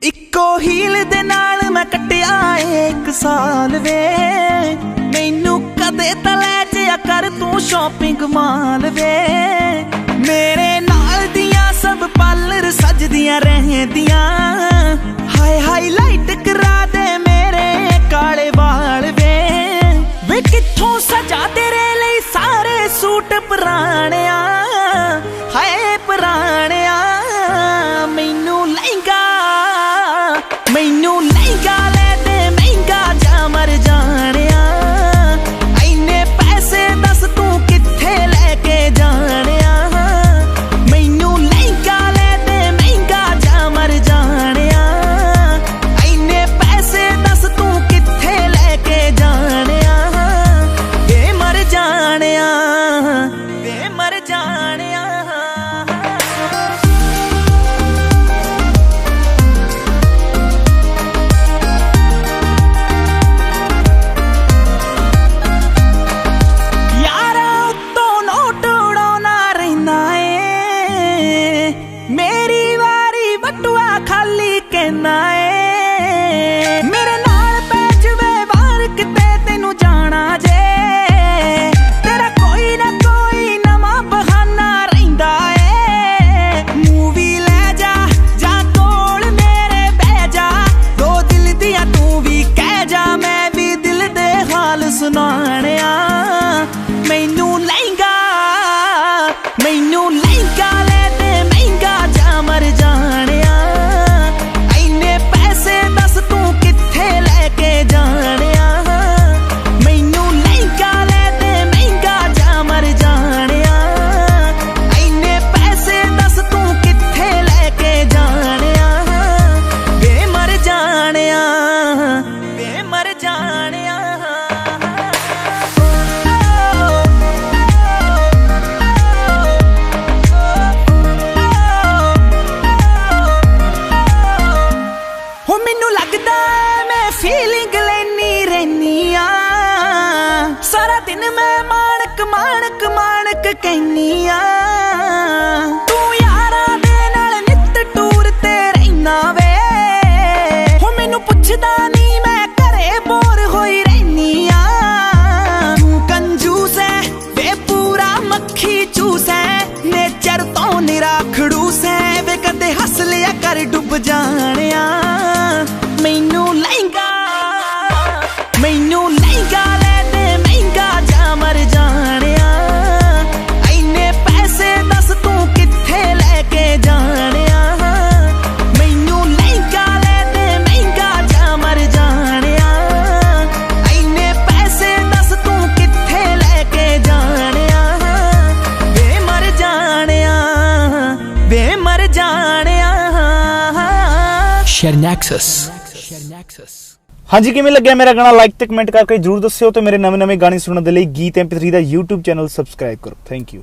इक्को हील दे नाल मैं कट्टिया 1 साल वे, मैनू कदे तां लै जिया कर तू शॉपिंग माल वे। मेरे नाल दियां सब पार्लर सजदियां रहंदियां, हाय हाईलाइट करा दे मेरे काले वाल वे। वे कित्थों सजा तेरे लई सारे सूट पुराणिया, हाय पुराणिया। मैनू लहंगा ले दे महंगा जा मर जानिया, इन्ने पैसे दस तू कित्थे लेके जानिया। मैनू लहंगा ले दे महंगा जा मर जानिया, इन्ने पैसे दस तू कित्थे लेके जानिया। वे मर जानिया, वे मर जानिया। मेरे नाल पै जवे वार किते तेनू जाना जे, तेरा कोई ना कोई नवा बहाना रहिंदा ए। मूवी ले जा कोल मेरे बह जा, दो दिल दियां तू भी कह जा, मैं भी दिल दे हाल सुनाणिया। मैनू लहंगा ले दे महंगा जा मर जानिया, इन्ने पैसे दस तू कित्थे लेके जानिया। मैनू लहंगा ले दे महंगा जा मर जानिया, इन्ने पैसे दस तू कित्थे लेके जानिया। वे मर जानिया, वे मर जानिया। फीलिंग लेनी रहनी आ, सारा दिन मैं माणक माणक माणक कहनी आ। तू यारा दे नाल नित टूर ते रहना वे, हो मैनू पुछदा नी मैं घरे बोर होई रहनी आ। तू कंजूस है वे पूरा मक्खी चूस है, नेचर तो निरा खड़ूस है, वे कदे हस लिया कर डुब जानिया। मैनू लहंगा ले दे महंगा जा मर जानिया, इन्ने पैसे दस तू कित्थे लेके जानिया। मैनू लहंगा ले दे महंगा जा मर जानिया, इन्ने पैसे दस तू कित्थे लेके जानिया। वे मर जानिया, वे मर जानिया। शेरनैक्सस। हाँ जी, किवें लग्गिया मेरा गाना? लाइक ते कमेंट करके जरूर दस्सिओ, ते मेरे नवे गाने सुनने दे लई गीत MP3 दा YouTube चैनल सबसक्राइब करो। Thank you.